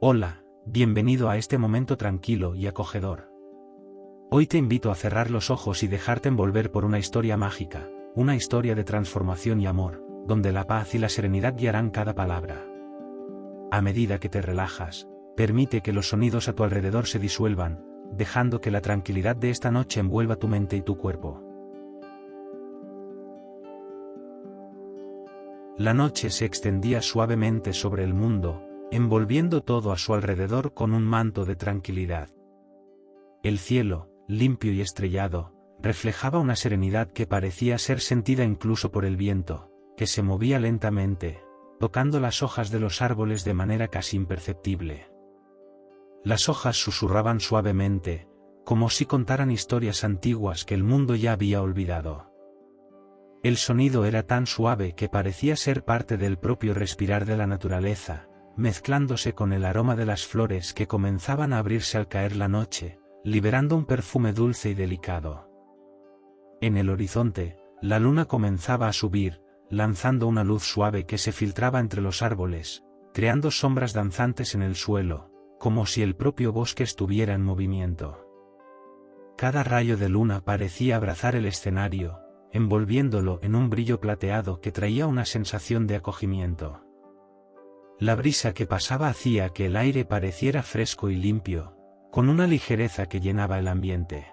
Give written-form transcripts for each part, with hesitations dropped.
Hola, bienvenido a este momento tranquilo y acogedor. Hoy te invito a cerrar los ojos y dejarte envolver por una historia mágica, una historia de transformación y amor, donde la paz y la serenidad guiarán cada palabra. A medida que te relajas, permite que los sonidos a tu alrededor se disuelvan, dejando que la tranquilidad de esta noche envuelva tu mente y tu cuerpo. La noche se extendía suavemente sobre el mundo, envolviendo todo a su alrededor con un manto de tranquilidad. El cielo, limpio y estrellado, reflejaba una serenidad que parecía ser sentida incluso por el viento, que se movía lentamente, tocando las hojas de los árboles de manera casi imperceptible. Las hojas susurraban suavemente, como si contaran historias antiguas que el mundo ya había olvidado. El sonido era tan suave que parecía ser parte del propio respirar de la naturaleza, mezclándose con el aroma de las flores que comenzaban a abrirse al caer la noche, liberando un perfume dulce y delicado. En el horizonte, la luna comenzaba a subir, lanzando una luz suave que se filtraba entre los árboles, creando sombras danzantes en el suelo, como si el propio bosque estuviera en movimiento. Cada rayo de luna parecía abrazar el escenario, envolviéndolo en un brillo plateado que traía una sensación de acogimiento. La brisa que pasaba hacía que el aire pareciera fresco y limpio, con una ligereza que llenaba el ambiente.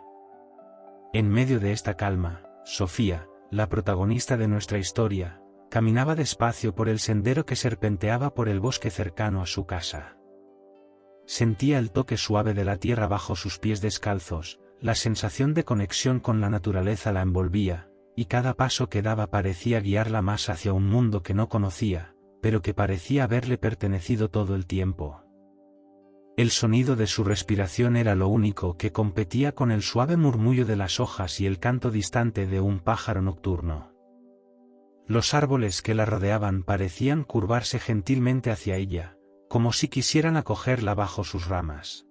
En medio de esta calma, Sofía, la protagonista de nuestra historia, caminaba despacio por el sendero que serpenteaba por el bosque cercano a su casa. Sentía el toque suave de la tierra bajo sus pies descalzos, la sensación de conexión con la naturaleza la envolvía, y cada paso que daba parecía guiarla más hacia un mundo que no conocía, pero que parecía haberle pertenecido todo el tiempo. El sonido de su respiración era lo único que competía con el suave murmullo de las hojas y el canto distante de un pájaro nocturno. Los árboles que la rodeaban parecían curvarse gentilmente hacia ella, como si quisieran acogerla bajo sus ramas.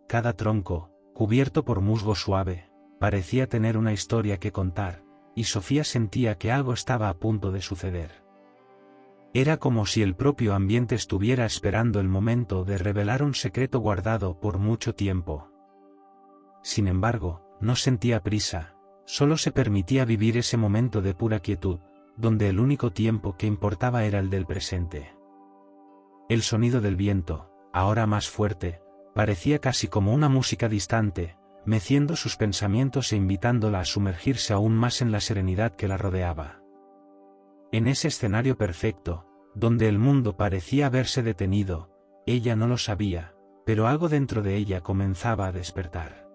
Cada tronco, cubierto por musgo suave, parecía tener una historia que contar, y Sofía sentía que algo estaba a punto de suceder. Era como si el propio ambiente estuviera esperando el momento de revelar un secreto guardado por mucho tiempo. Sin embargo, no sentía prisa, solo se permitía vivir ese momento de pura quietud, donde el único tiempo que importaba era el del presente. El sonido del viento, ahora más fuerte, parecía casi como una música distante, meciendo sus pensamientos e invitándola a sumergirse aún más en la serenidad que la rodeaba. En ese escenario perfecto, donde el mundo parecía haberse detenido, ella no lo sabía, pero algo dentro de ella comenzaba a despertar.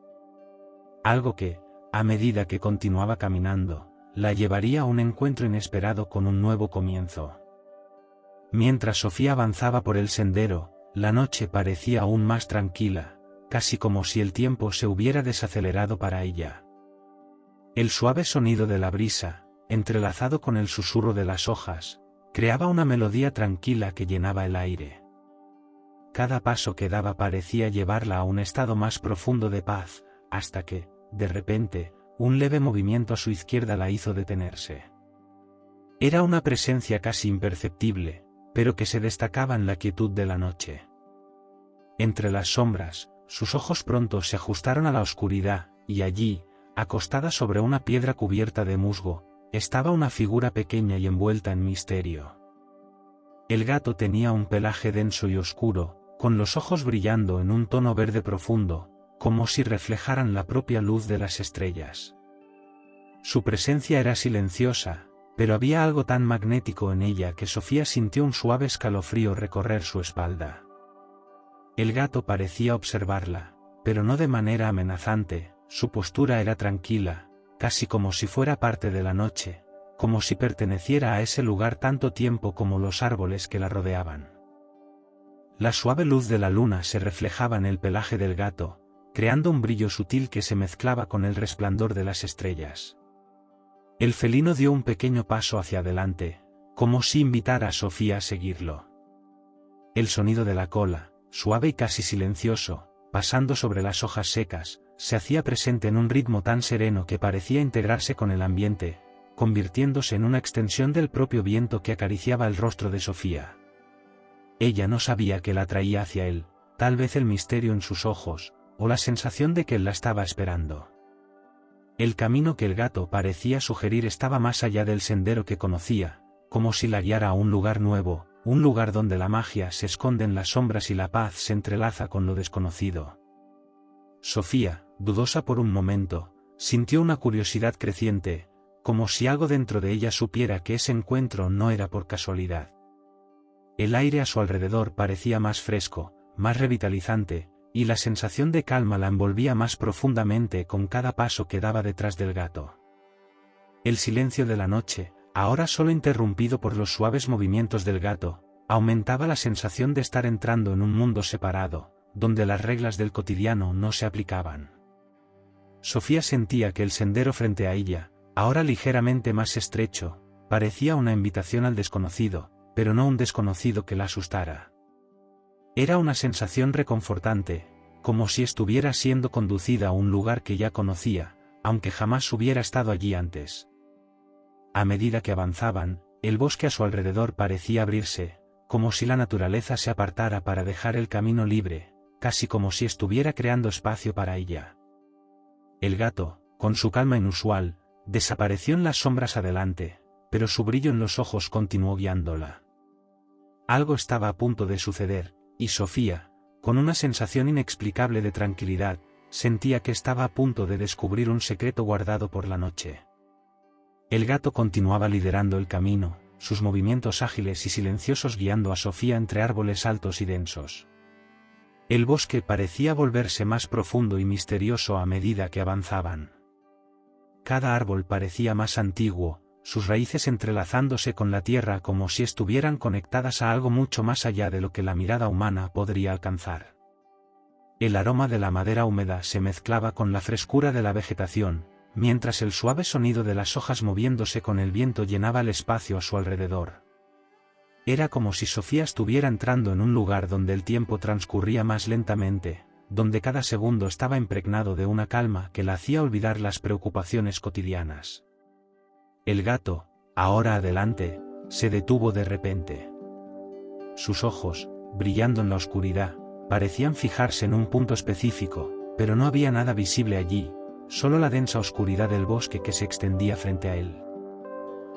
Algo que, a medida que continuaba caminando, la llevaría a un encuentro inesperado con un nuevo comienzo. Mientras Sofía avanzaba por el sendero, la noche parecía aún más tranquila, casi como si el tiempo se hubiera desacelerado para ella. El suave sonido de la brisa, entrelazado con el susurro de las hojas, creaba una melodía tranquila que llenaba el aire. Cada paso que daba parecía llevarla a un estado más profundo de paz, hasta que, de repente, un leve movimiento a su izquierda la hizo detenerse. Era una presencia casi imperceptible, pero que se destacaba en la quietud de la noche. Entre las sombras, sus ojos pronto se ajustaron a la oscuridad, y allí, acostada sobre una piedra cubierta de musgo, estaba una figura pequeña y envuelta en misterio. El gato tenía un pelaje denso y oscuro, con los ojos brillando en un tono verde profundo, como si reflejaran la propia luz de las estrellas. Su presencia era silenciosa, pero había algo tan magnético en ella que Sofía sintió un suave escalofrío recorrer su espalda. El gato parecía observarla, pero no de manera amenazante, su postura era tranquila, casi como si fuera parte de la noche, como si perteneciera a ese lugar tanto tiempo como los árboles que la rodeaban. La suave luz de la luna se reflejaba en el pelaje del gato, creando un brillo sutil que se mezclaba con el resplandor de las estrellas. El felino dio un pequeño paso hacia adelante, como si invitara a Sofía a seguirlo. El sonido de la cola, suave y casi silencioso, pasando sobre las hojas secas, se hacía presente en un ritmo tan sereno que parecía integrarse con el ambiente, convirtiéndose en una extensión del propio viento que acariciaba el rostro de Sofía. Ella no sabía que la atraía hacia él, tal vez el misterio en sus ojos, o la sensación de que él la estaba esperando. El camino que el gato parecía sugerir estaba más allá del sendero que conocía, como si la guiara a un lugar nuevo, un lugar donde la magia se esconde en las sombras y la paz se entrelaza con lo desconocido. Sofía, dudosa por un momento, sintió una curiosidad creciente, como si algo dentro de ella supiera que ese encuentro no era por casualidad. El aire a su alrededor parecía más fresco, más revitalizante, y la sensación de calma la envolvía más profundamente con cada paso que daba detrás del gato. El silencio de la noche, ahora solo interrumpido por los suaves movimientos del gato, aumentaba la sensación de estar entrando en un mundo separado, donde las reglas del cotidiano no se aplicaban. Sofía sentía que el sendero frente a ella, ahora ligeramente más estrecho, parecía una invitación al desconocido, pero no un desconocido que la asustara. Era una sensación reconfortante, como si estuviera siendo conducida a un lugar que ya conocía, aunque jamás hubiera estado allí antes. A medida que avanzaban, el bosque a su alrededor parecía abrirse, como si la naturaleza se apartara para dejar el camino libre, casi como si estuviera creando espacio para ella. El gato, con su calma inusual, desapareció en las sombras adelante, pero su brillo en los ojos continuó guiándola. Algo estaba a punto de suceder, y Sofía, con una sensación inexplicable de tranquilidad, sentía que estaba a punto de descubrir un secreto guardado por la noche. El gato continuaba liderando el camino, sus movimientos ágiles y silenciosos guiando a Sofía entre árboles altos y densos. El bosque parecía volverse más profundo y misterioso a medida que avanzaban. Cada árbol parecía más antiguo, sus raíces entrelazándose con la tierra como si estuvieran conectadas a algo mucho más allá de lo que la mirada humana podría alcanzar. El aroma de la madera húmeda se mezclaba con la frescura de la vegetación, mientras el suave sonido de las hojas moviéndose con el viento llenaba el espacio a su alrededor. Era como si Sofía estuviera entrando en un lugar donde el tiempo transcurría más lentamente, donde cada segundo estaba impregnado de una calma que la hacía olvidar las preocupaciones cotidianas. El gato, ahora adelante, se detuvo de repente. Sus ojos, brillando en la oscuridad, parecían fijarse en un punto específico, pero no había nada visible allí, solo la densa oscuridad del bosque que se extendía frente a él.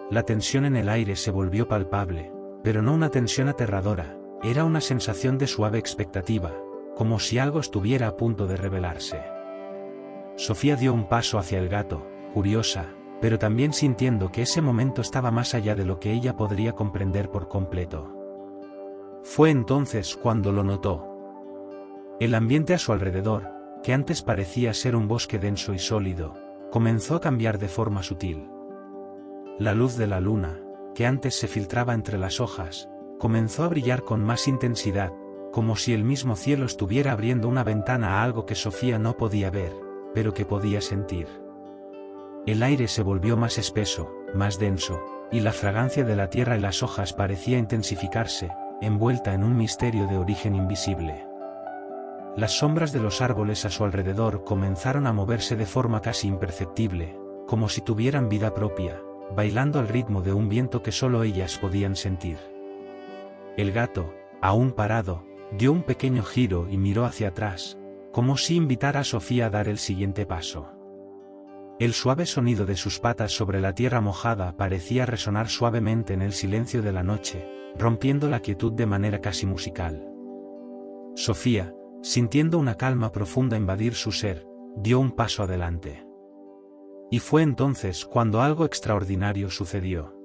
La tensión en el aire se volvió palpable, pero no una tensión aterradora, era una sensación de suave expectativa, como si algo estuviera a punto de revelarse. Sofía dio un paso hacia el gato, curiosa, pero también sintiendo que ese momento estaba más allá de lo que ella podría comprender por completo. Fue entonces cuando lo notó. El ambiente a su alrededor, que antes parecía ser un bosque denso y sólido, comenzó a cambiar de forma sutil. La luz de la luna, que antes se filtraba entre las hojas, comenzó a brillar con más intensidad, como si el mismo cielo estuviera abriendo una ventana a algo que Sofía no podía ver, pero que podía sentir. El aire se volvió más espeso, más denso, y la fragancia de la tierra y las hojas parecía intensificarse, envuelta en un misterio de origen invisible. Las sombras de los árboles a su alrededor comenzaron a moverse de forma casi imperceptible, como si tuvieran vida propia, bailando al ritmo de un viento que solo ellas podían sentir. El gato, aún parado, dio un pequeño giro y miró hacia atrás, como si invitara a Sofía a dar el siguiente paso. El suave sonido de sus patas sobre la tierra mojada parecía resonar suavemente en el silencio de la noche, rompiendo la quietud de manera casi musical. Sofía, sintiendo una calma profunda invadir su ser, dio un paso adelante. Y fue entonces cuando algo extraordinario sucedió.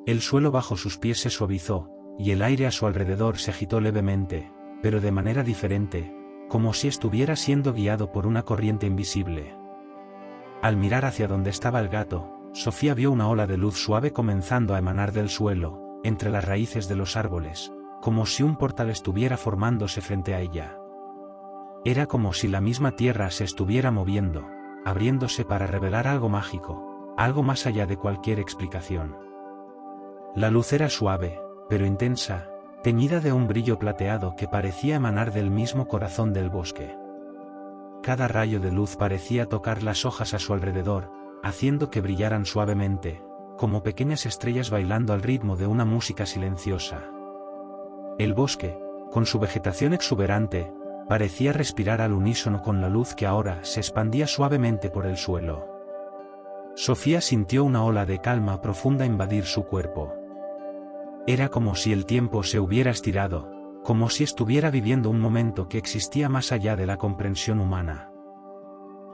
El suelo bajo sus pies se suavizó, y el aire a su alrededor se agitó levemente, pero de manera diferente, como si estuviera siendo guiado por una corriente invisible. Al mirar hacia donde estaba el gato, Sofía vio una ola de luz suave comenzando a emanar del suelo, entre las raíces de los árboles, como si un portal estuviera formándose frente a ella. Era como si la misma tierra se estuviera moviendo, abriéndose para revelar algo mágico, algo más allá de cualquier explicación. La luz era suave, pero intensa, teñida de un brillo plateado que parecía emanar del mismo corazón del bosque. Cada rayo de luz parecía tocar las hojas a su alrededor, haciendo que brillaran suavemente, como pequeñas estrellas bailando al ritmo de una música silenciosa. El bosque, con su vegetación exuberante, parecía respirar al unísono con la luz que ahora se expandía suavemente por el suelo. Sofía sintió una ola de calma profunda invadir su cuerpo. Era como si el tiempo se hubiera estirado, como si estuviera viviendo un momento que existía más allá de la comprensión humana.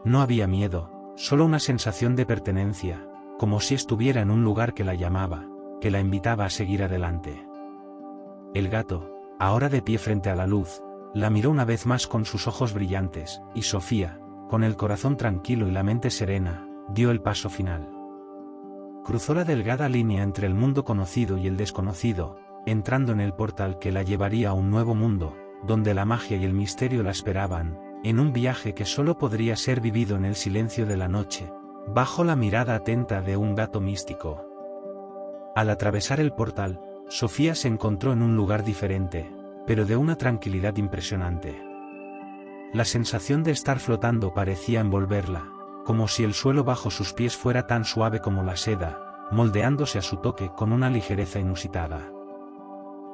No había miedo, solo una sensación de pertenencia, como si estuviera en un lugar que la llamaba, que la invitaba a seguir adelante. El gato, ahora de pie frente a la luz, la miró una vez más con sus ojos brillantes, y Sofía, con el corazón tranquilo y la mente serena, dio el paso final. Cruzó la delgada línea entre el mundo conocido y el desconocido, entrando en el portal que la llevaría a un nuevo mundo, donde la magia y el misterio la esperaban, en un viaje que solo podría ser vivido en el silencio de la noche, bajo la mirada atenta de un gato místico. Al atravesar el portal, Sofía se encontró en un lugar diferente, pero de una tranquilidad impresionante. La sensación de estar flotando parecía envolverla, como si el suelo bajo sus pies fuera tan suave como la seda, moldeándose a su toque con una ligereza inusitada.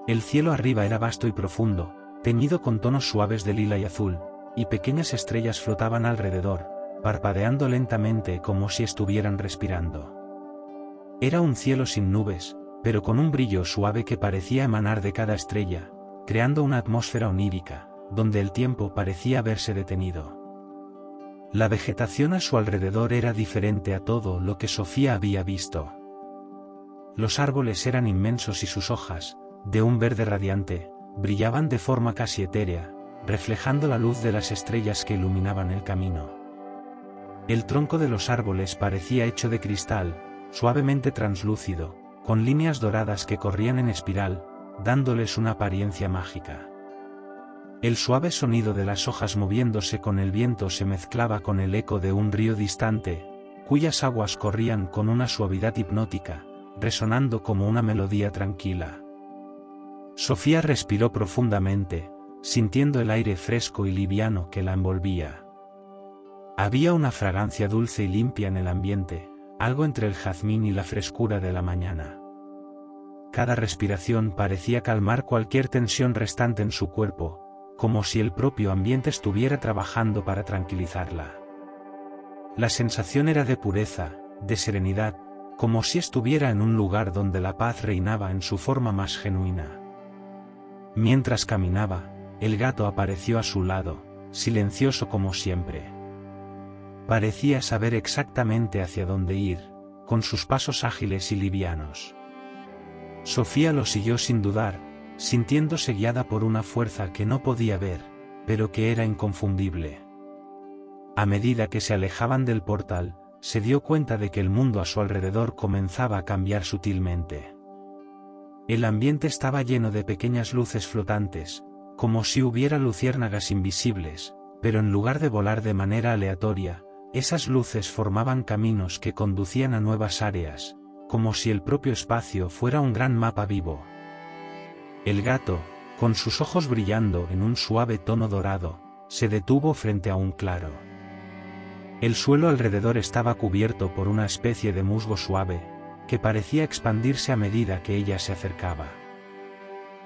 El cielo arriba era vasto y profundo, teñido con tonos suaves de lila y azul, y pequeñas estrellas flotaban alrededor, parpadeando lentamente como si estuvieran respirando. Era un cielo sin nubes, pero con un brillo suave que parecía emanar de cada estrella, creando una atmósfera onírica, donde el tiempo parecía haberse detenido. La vegetación a su alrededor era diferente a todo lo que Sofía había visto. Los árboles eran inmensos y sus hojas, de un verde radiante, brillaban de forma casi etérea, reflejando la luz de las estrellas que iluminaban el camino. El tronco de los árboles parecía hecho de cristal, suavemente translúcido, con líneas doradas que corrían en espiral, dándoles una apariencia mágica. El suave sonido de las hojas moviéndose con el viento se mezclaba con el eco de un río distante, cuyas aguas corrían con una suavidad hipnótica, resonando como una melodía tranquila. Sofía respiró profundamente, sintiendo el aire fresco y liviano que la envolvía. Había una fragancia dulce y limpia en el ambiente, algo entre el jazmín y la frescura de la mañana. Cada respiración parecía calmar cualquier tensión restante en su cuerpo, como si el propio ambiente estuviera trabajando para tranquilizarla. La sensación era de pureza, de serenidad, como si estuviera en un lugar donde la paz reinaba en su forma más genuina. Mientras caminaba, el gato apareció a su lado, silencioso como siempre. Parecía saber exactamente hacia dónde ir, con sus pasos ágiles y livianos. Sofía lo siguió sin dudar, sintiéndose guiada por una fuerza que no podía ver, pero que era inconfundible. A medida que se alejaban del portal, se dio cuenta de que el mundo a su alrededor comenzaba a cambiar sutilmente. El ambiente estaba lleno de pequeñas luces flotantes, como si hubiera luciérnagas invisibles, pero en lugar de volar de manera aleatoria, esas luces formaban caminos que conducían a nuevas áreas, como si el propio espacio fuera un gran mapa vivo. El gato, con sus ojos brillando en un suave tono dorado, se detuvo frente a un claro. El suelo alrededor estaba cubierto por una especie de musgo suave, que parecía expandirse a medida que ella se acercaba.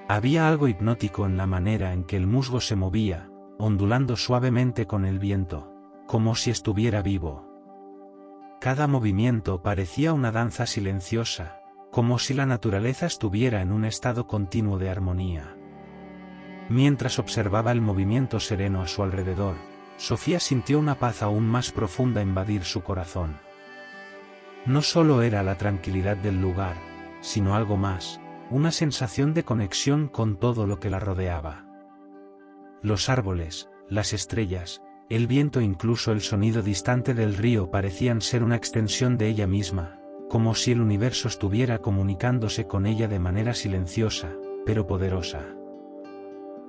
Había algo hipnótico en la manera en que el musgo se movía, ondulando suavemente con el viento, como si estuviera vivo. Cada movimiento parecía una danza silenciosa, como si la naturaleza estuviera en un estado continuo de armonía. Mientras observaba el movimiento sereno a su alrededor, Sofía sintió una paz aún más profunda invadir su corazón. No solo era la tranquilidad del lugar, sino algo más, una sensación de conexión con todo lo que la rodeaba. Los árboles, las estrellas, el viento e incluso el sonido distante del río parecían ser una extensión de ella misma, como si el universo estuviera comunicándose con ella de manera silenciosa, pero poderosa.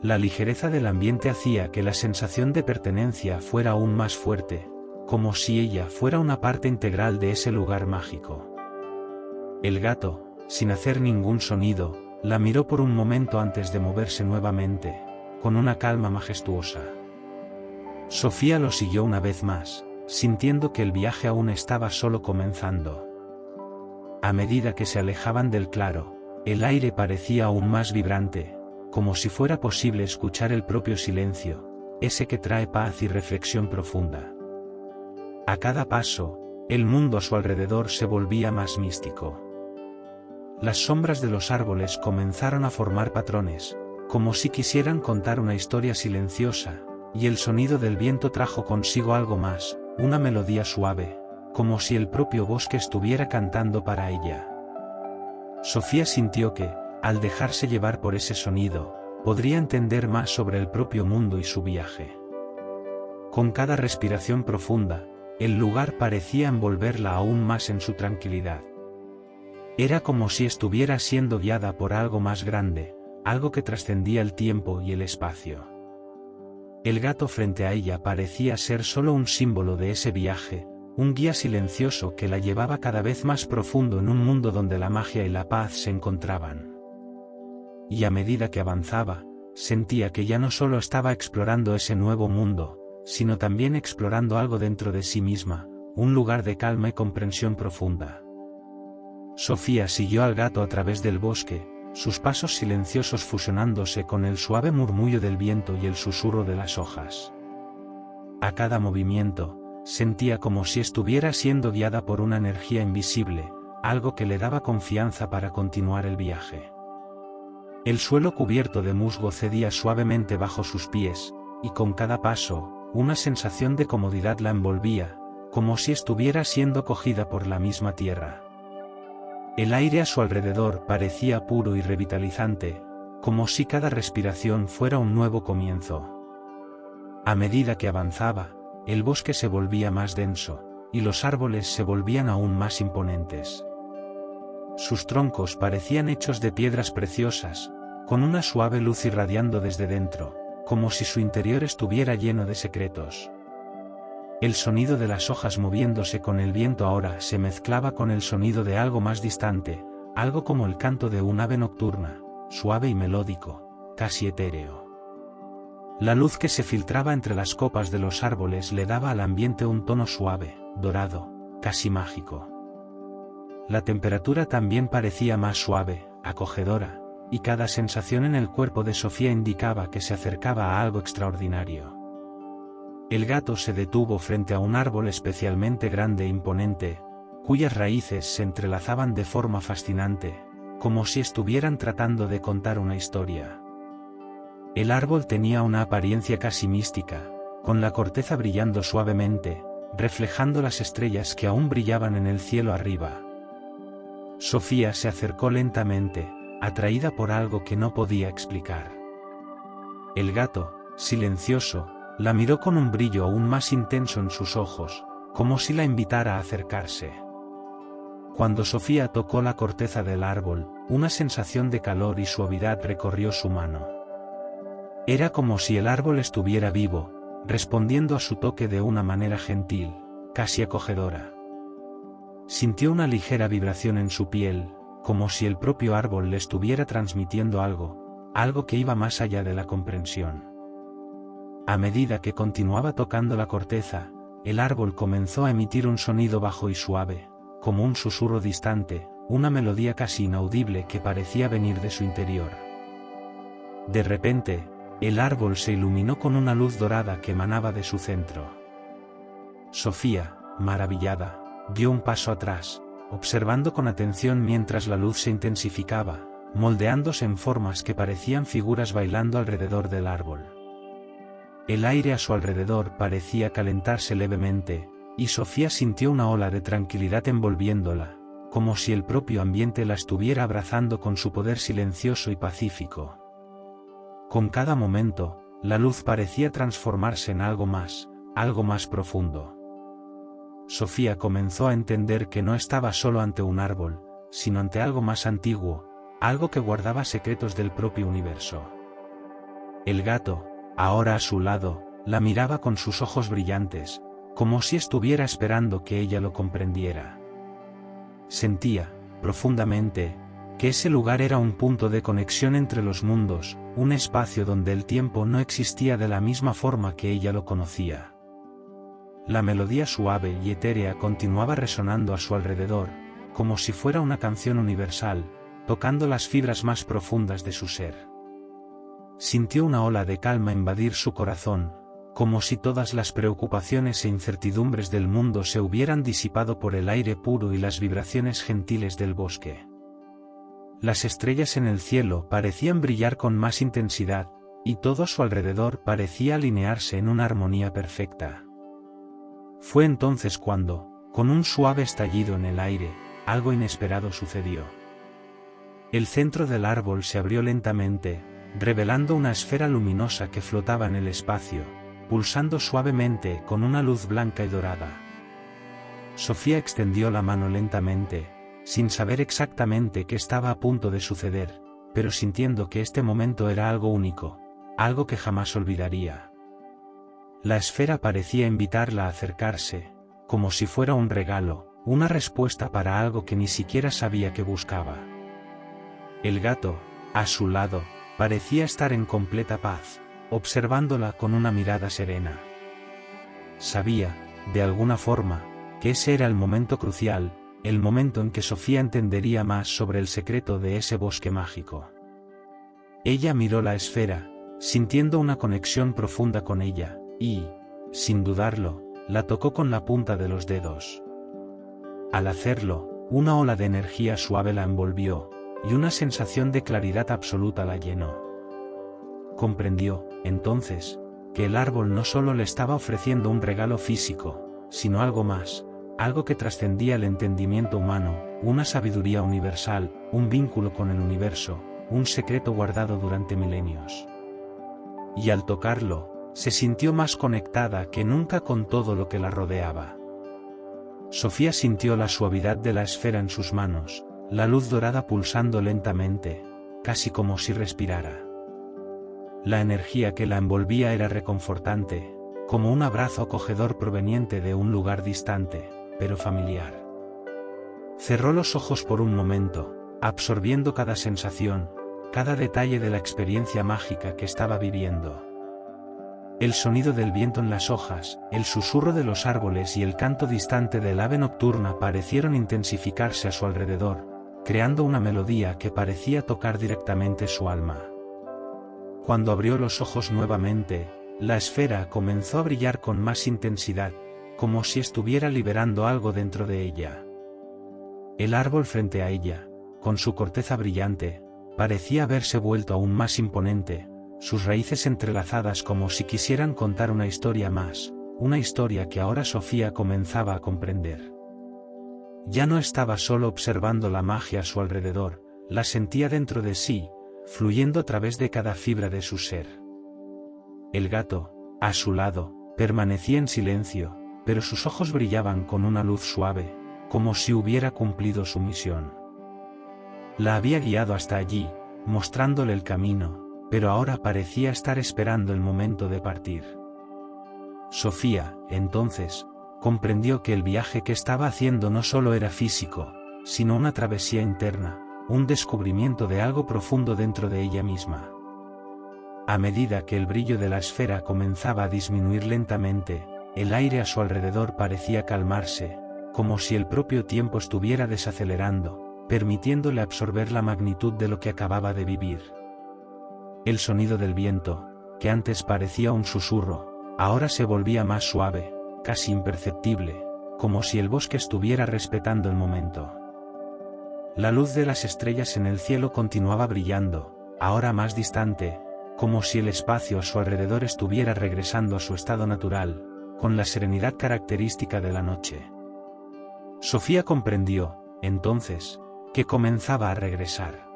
La ligereza del ambiente hacía que la sensación de pertenencia fuera aún más fuerte, como si ella fuera una parte integral de ese lugar mágico. El gato, sin hacer ningún sonido, la miró por un momento antes de moverse nuevamente, con una calma majestuosa. Sofía lo siguió una vez más, sintiendo que el viaje aún estaba solo comenzando. A medida que se alejaban del claro, el aire parecía aún más vibrante, como si fuera posible escuchar el propio silencio, ese que trae paz y reflexión profunda. A cada paso, el mundo a su alrededor se volvía más místico. Las sombras de los árboles comenzaron a formar patrones, como si quisieran contar una historia silenciosa, y el sonido del viento trajo consigo algo más, una melodía suave, como si el propio bosque estuviera cantando para ella. Sofía sintió que, al dejarse llevar por ese sonido, podría entender más sobre el propio mundo y su viaje. Con cada respiración profunda, el lugar parecía envolverla aún más en su tranquilidad. Era como si estuviera siendo guiada por algo más grande, algo que trascendía el tiempo y el espacio. El gato frente a ella parecía ser solo un símbolo de ese viaje, un guía silencioso que la llevaba cada vez más profundo en un mundo donde la magia y la paz se encontraban. Y a medida que avanzaba, sentía que ya no solo estaba explorando ese nuevo mundo, sino también explorando algo dentro de sí misma, un lugar de calma y comprensión profunda. Sofía siguió al gato a través del bosque, sus pasos silenciosos fusionándose con el suave murmullo del viento y el susurro de las hojas. A cada movimiento, sentía como si estuviera siendo guiada por una energía invisible, algo que le daba confianza para continuar el viaje. El suelo cubierto de musgo cedía suavemente bajo sus pies, y con cada paso, una sensación de comodidad la envolvía, como si estuviera siendo cogida por la misma tierra. El aire a su alrededor parecía puro y revitalizante, como si cada respiración fuera un nuevo comienzo. A medida que avanzaba, el bosque se volvía más denso, y los árboles se volvían aún más imponentes. Sus troncos parecían hechos de piedras preciosas, con una suave luz irradiando desde dentro, como si su interior estuviera lleno de secretos. El sonido de las hojas moviéndose con el viento ahora se mezclaba con el sonido de algo más distante, algo como el canto de un ave nocturna, suave y melódico, casi etéreo. La luz que se filtraba entre las copas de los árboles le daba al ambiente un tono suave, dorado, casi mágico. La temperatura también parecía más suave, acogedora, y cada sensación en el cuerpo de Sofía indicaba que se acercaba a algo extraordinario. El gato se detuvo frente a un árbol especialmente grande e imponente, cuyas raíces se entrelazaban de forma fascinante, como si estuvieran tratando de contar una historia. El árbol tenía una apariencia casi mística, con la corteza brillando suavemente, reflejando las estrellas que aún brillaban en el cielo arriba. Sofía se acercó lentamente, atraída por algo que no podía explicar. El gato, silencioso, la miró con un brillo aún más intenso en sus ojos, como si la invitara a acercarse. Cuando Sofía tocó la corteza del árbol, una sensación de calor y suavidad recorrió su mano. Era como si el árbol estuviera vivo, respondiendo a su toque de una manera gentil, casi acogedora. Sintió una ligera vibración en su piel, como si el propio árbol le estuviera transmitiendo algo que iba más allá de la comprensión. A medida que continuaba tocando la corteza, el árbol comenzó a emitir un sonido bajo y suave, como un susurro distante, una melodía casi inaudible que parecía venir de su interior. De repente, el árbol se iluminó con una luz dorada que emanaba de su centro. Sofía, maravillada, dio un paso atrás, observando con atención mientras la luz se intensificaba, moldeándose en formas que parecían figuras bailando alrededor del árbol. El aire a su alrededor parecía calentarse levemente, y Sofía sintió una ola de tranquilidad envolviéndola, como si el propio ambiente la estuviera abrazando con su poder silencioso y pacífico. Con cada momento, la luz parecía transformarse en algo más profundo. Sofía comenzó a entender que no estaba solo ante un árbol, sino ante algo más antiguo, algo que guardaba secretos del propio universo. El gato, ahora a su lado, la miraba con sus ojos brillantes, como si estuviera esperando que ella lo comprendiera. Sentía, profundamente, que ese lugar era un punto de conexión entre los mundos, un espacio donde el tiempo no existía de la misma forma que ella lo conocía. La melodía suave y etérea continuaba resonando a su alrededor, como si fuera una canción universal, tocando las fibras más profundas de su ser. sintió una ola de calma invadir su corazón, como si todas las preocupaciones e incertidumbres del mundo se hubieran disipado por el aire puro y las vibraciones gentiles del bosque. Las estrellas en el cielo parecían brillar con más intensidad, y todo a su alrededor parecía alinearse en una armonía perfecta. Fue entonces cuando, con un suave estallido en el aire, algo inesperado sucedió. El centro del árbol se abrió lentamente, revelando una esfera luminosa que flotaba en el espacio, pulsando suavemente con una luz blanca y dorada. Sofía extendió la mano lentamente, sin saber exactamente qué estaba a punto de suceder, pero sintiendo que este momento era algo único, algo que jamás olvidaría. La esfera parecía invitarla a acercarse, como si fuera un regalo, una respuesta para algo que ni siquiera sabía que buscaba. El gato, a su lado, parecía estar en completa paz, observándola con una mirada serena. Sabía, de alguna forma, que ese era el momento crucial, el momento en que Sofía entendería más sobre el secreto de ese bosque mágico. Ella miró la esfera, sintiendo una conexión profunda con ella, y, sin dudarlo, la tocó con la punta de los dedos. Al hacerlo, una ola de energía suave la envolvió, y una sensación de claridad absoluta la llenó. Comprendió, entonces, que el árbol no solo le estaba ofreciendo un regalo físico, sino algo más, algo que trascendía el entendimiento humano, una sabiduría universal, un vínculo con el universo, un secreto guardado durante milenios. Y al tocarlo, se sintió más conectada que nunca con todo lo que la rodeaba. Sofía sintió la suavidad de la esfera en sus manos, la luz dorada pulsando lentamente, casi como si respirara. La energía que la envolvía era reconfortante, como un abrazo acogedor proveniente de un lugar distante, pero familiar. Cerró los ojos por un momento, absorbiendo cada sensación, cada detalle de la experiencia mágica que estaba viviendo. El sonido del viento en las hojas, el susurro de los árboles y el canto distante del ave nocturna parecieron intensificarse a su alrededor, creando una melodía que parecía tocar directamente su alma. Cuando abrió los ojos nuevamente, la esfera comenzó a brillar con más intensidad, como si estuviera liberando algo dentro de ella. El árbol frente a ella, con su corteza brillante, parecía haberse vuelto aún más imponente, sus raíces entrelazadas como si quisieran contar una historia más, una historia que ahora Sofía comenzaba a comprender. Ya no estaba solo observando la magia a su alrededor, la sentía dentro de sí, fluyendo a través de cada fibra de su ser. El gato, a su lado, permanecía en silencio, pero sus ojos brillaban con una luz suave, como si hubiera cumplido su misión. La había guiado hasta allí, mostrándole el camino, pero ahora parecía estar esperando el momento de partir. Sofía, entonces, comprendió que el viaje que estaba haciendo no solo era físico, sino una travesía interna, un descubrimiento de algo profundo dentro de ella misma. A medida que el brillo de la esfera comenzaba a disminuir lentamente, el aire a su alrededor parecía calmarse, como si el propio tiempo estuviera desacelerando, permitiéndole absorber la magnitud de lo que acababa de vivir. El sonido del viento, que antes parecía un susurro, ahora se volvía más suave, casi imperceptible, como si el bosque estuviera respetando el momento. La luz de las estrellas en el cielo continuaba brillando, ahora más distante, como si el espacio a su alrededor estuviera regresando a su estado natural, con la serenidad característica de la noche. Sofía comprendió, entonces, que comenzaba a regresar.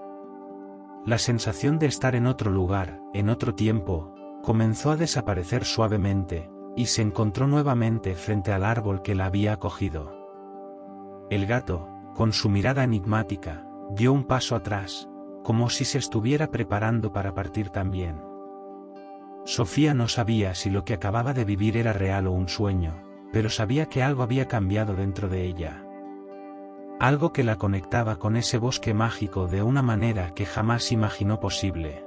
La sensación de estar en otro lugar, en otro tiempo, comenzó a desaparecer suavemente, y se encontró nuevamente frente al árbol que la había acogido. El gato, con su mirada enigmática, dio un paso atrás, como si se estuviera preparando para partir también. Sofía no sabía si lo que acababa de vivir era real o un sueño, pero sabía que algo había cambiado dentro de ella. Algo que la conectaba con ese bosque mágico de una manera que jamás imaginó posible.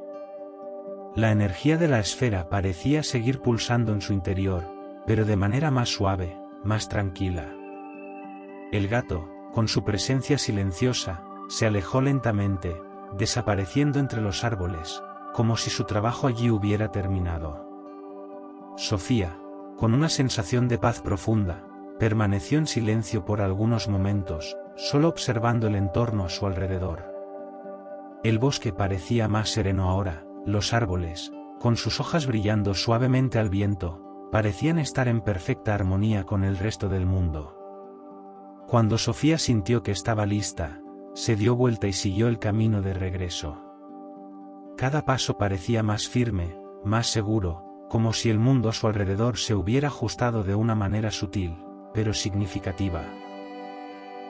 La energía de la esfera parecía seguir pulsando en su interior, pero de manera más suave, más tranquila. El gato, con su presencia silenciosa, se alejó lentamente, desapareciendo entre los árboles, como si su trabajo allí hubiera terminado. Sofía, con una sensación de paz profunda, permaneció en silencio por algunos momentos, solo observando el entorno a su alrededor. El bosque parecía más sereno ahora, los árboles, con sus hojas brillando suavemente al viento, parecían estar en perfecta armonía con el resto del mundo. Cuando Sofía sintió que estaba lista, se dio vuelta y siguió el camino de regreso. Cada paso parecía más firme, más seguro, como si el mundo a su alrededor se hubiera ajustado de una manera sutil, pero significativa.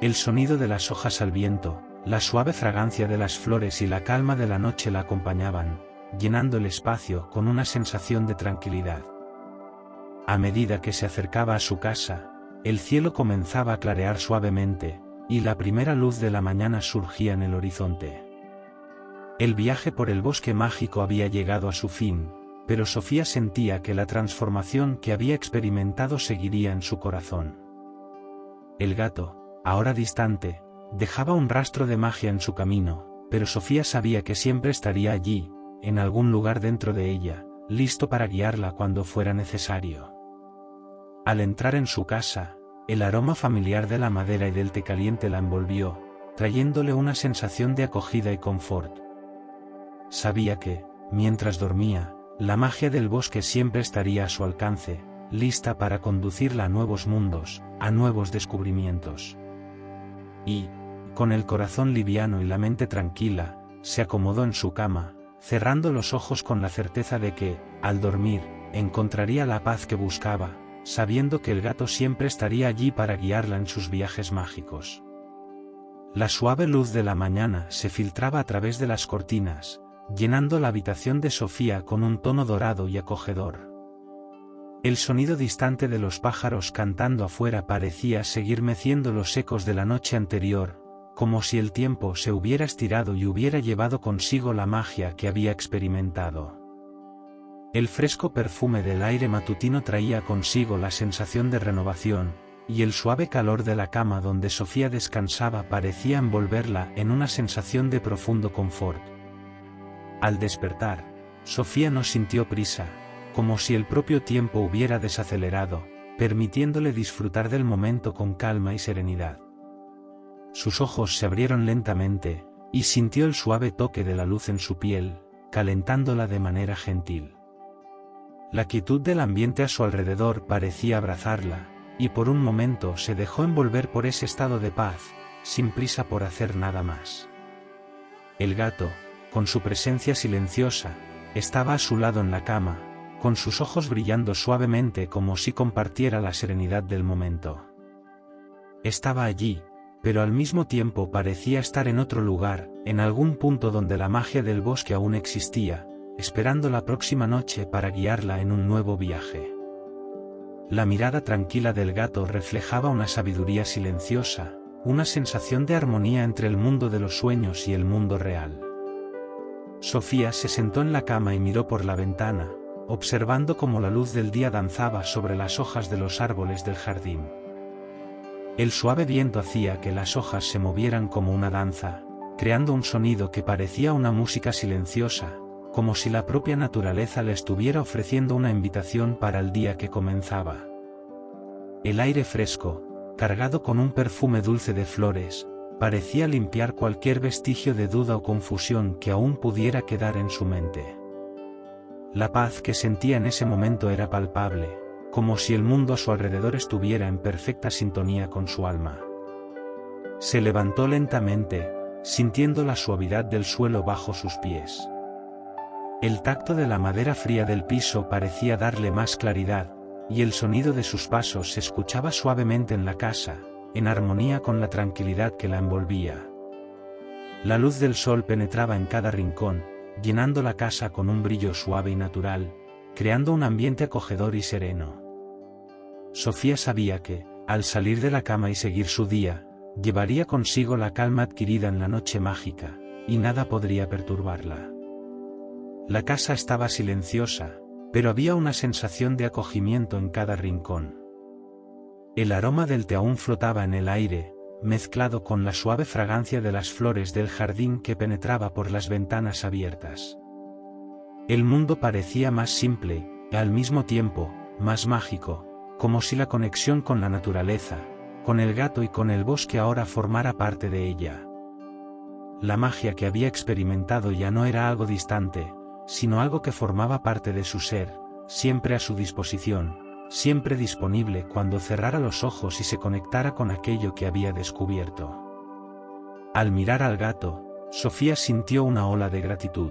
El sonido de las hojas al viento, la suave fragancia de las flores y la calma de la noche la acompañaban, llenando el espacio con una sensación de tranquilidad. A medida que se acercaba a su casa, el cielo comenzaba a clarear suavemente, y la primera luz de la mañana surgía en el horizonte. El viaje por el bosque mágico había llegado a su fin, pero Sofía sentía que la transformación que había experimentado seguiría en su corazón. El gato, ahora distante, dejaba un rastro de magia en su camino, pero Sofía sabía que siempre estaría allí, en algún lugar dentro de ella, listo para guiarla cuando fuera necesario. Al entrar en su casa, el aroma familiar de la madera y del té caliente la envolvió, trayéndole una sensación de acogida y confort. Sabía que, mientras dormía, la magia del bosque siempre estaría a su alcance, lista para conducirla a nuevos mundos, a nuevos descubrimientos. Y, con el corazón liviano y la mente tranquila, se acomodó en su cama, cerrando los ojos con la certeza de que, al dormir, encontraría la paz que buscaba, sabiendo que el gato siempre estaría allí para guiarla en sus viajes mágicos. La suave luz de la mañana se filtraba a través de las cortinas, llenando la habitación de Sofía con un tono dorado y acogedor. El sonido distante de los pájaros cantando afuera parecía seguir meciendo los ecos de la noche anterior, como si el tiempo se hubiera estirado y hubiera llevado consigo la magia que había experimentado. El fresco perfume del aire matutino traía consigo la sensación de renovación, y el suave calor de la cama donde Sofía descansaba parecía envolverla en una sensación de profundo confort. Al despertar, Sofía no sintió prisa, como si el propio tiempo hubiera desacelerado, permitiéndole disfrutar del momento con calma y serenidad. Sus ojos se abrieron lentamente, y sintió el suave toque de la luz en su piel, calentándola de manera gentil. La quietud del ambiente a su alrededor parecía abrazarla, y por un momento se dejó envolver por ese estado de paz, sin prisa por hacer nada más. El gato, con su presencia silenciosa, estaba a su lado en la cama, con sus ojos brillando suavemente como si compartiera la serenidad del momento. Estaba allí, pero al mismo tiempo parecía estar en otro lugar, en algún punto donde la magia del bosque aún existía, esperando la próxima noche para guiarla en un nuevo viaje. La mirada tranquila del gato reflejaba una sabiduría silenciosa, una sensación de armonía entre el mundo de los sueños y el mundo real. Sofía se sentó en la cama y miró por la ventana, observando cómo la luz del día danzaba sobre las hojas de los árboles del jardín. El suave viento hacía que las hojas se movieran como una danza, creando un sonido que parecía una música silenciosa, como si la propia naturaleza le estuviera ofreciendo una invitación para el día que comenzaba. El aire fresco, cargado con un perfume dulce de flores, parecía limpiar cualquier vestigio de duda o confusión que aún pudiera quedar en su mente. La paz que sentía en ese momento era palpable, como si el mundo a su alrededor estuviera en perfecta sintonía con su alma. Se levantó lentamente, sintiendo la suavidad del suelo bajo sus pies. El tacto de la madera fría del piso parecía darle más claridad, y el sonido de sus pasos se escuchaba suavemente en la casa, en armonía con la tranquilidad que la envolvía. La luz del sol penetraba en cada rincón, llenando la casa con un brillo suave y natural, creando un ambiente acogedor y sereno. Sofía sabía que, al salir de la cama y seguir su día, llevaría consigo la calma adquirida en la noche mágica, y nada podría perturbarla. La casa estaba silenciosa, pero había una sensación de acogimiento en cada rincón. El aroma del té aún flotaba en el aire, mezclado con la suave fragancia de las flores del jardín que penetraba por las ventanas abiertas. El mundo parecía más simple, y al mismo tiempo, más mágico, como si la conexión con la naturaleza, con el gato y con el bosque ahora formara parte de ella. La magia que había experimentado ya no era algo distante, sino algo que formaba parte de su ser, siempre a su disposición, siempre disponible cuando cerrara los ojos y se conectara con aquello que había descubierto. Al mirar al gato, Sofía sintió una ola de gratitud.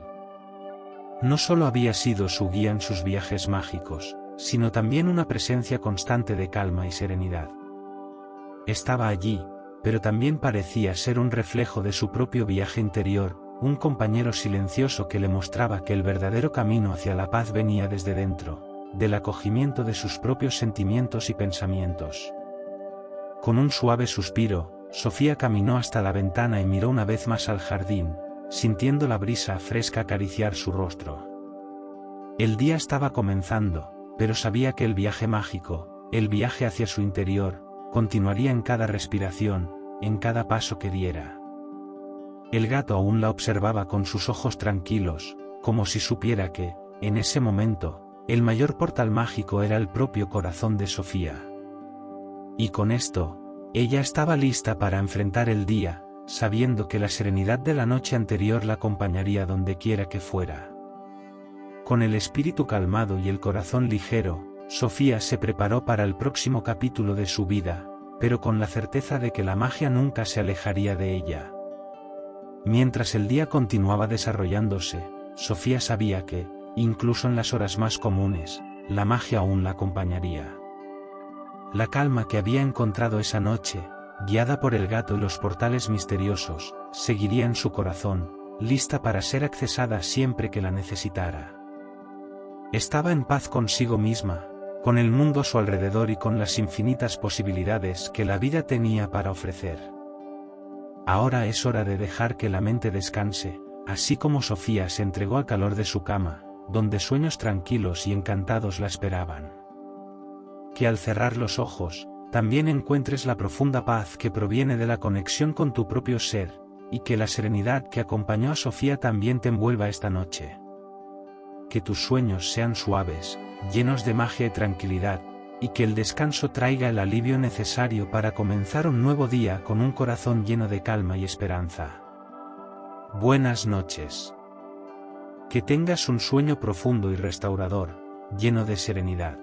No solo había sido su guía en sus viajes mágicos, sino también una presencia constante de calma y serenidad. Estaba allí, pero también parecía ser un reflejo de su propio viaje interior, un compañero silencioso que le mostraba que el verdadero camino hacia la paz venía desde dentro, del acogimiento de sus propios sentimientos y pensamientos. Con un suave suspiro, Sofía caminó hasta la ventana y miró una vez más al jardín, sintiendo la brisa fresca acariciar su rostro. El día estaba comenzando, pero sabía que el viaje mágico, el viaje hacia su interior, continuaría en cada respiración, en cada paso que diera. El gato aún la observaba con sus ojos tranquilos, como si supiera que, en ese momento, el mayor portal mágico era el propio corazón de Sofía. Y con esto, ella estaba lista para enfrentar el día, sabiendo que la serenidad de la noche anterior la acompañaría donde quiera que fuera. Con el espíritu calmado y el corazón ligero, Sofía se preparó para el próximo capítulo de su vida, pero con la certeza de que la magia nunca se alejaría de ella. Mientras el día continuaba desarrollándose, Sofía sabía que, incluso en las horas más comunes, la magia aún la acompañaría. La calma que había encontrado esa noche, guiada por el gato y los portales misteriosos, seguiría en su corazón, lista para ser accesada siempre que la necesitara. Estaba en paz consigo misma, con el mundo a su alrededor y con las infinitas posibilidades que la vida tenía para ofrecer. Ahora es hora de dejar que la mente descanse, así como Sofía se entregó al calor de su cama, donde sueños tranquilos y encantados la esperaban. Que al cerrar los ojos, también encuentres la profunda paz que proviene de la conexión con tu propio ser, y que la serenidad que acompañó a Sofía también te envuelva esta noche. Que tus sueños sean suaves, llenos de magia y tranquilidad, y que el descanso traiga el alivio necesario para comenzar un nuevo día con un corazón lleno de calma y esperanza. Buenas noches. Que tengas un sueño profundo y restaurador, lleno de serenidad.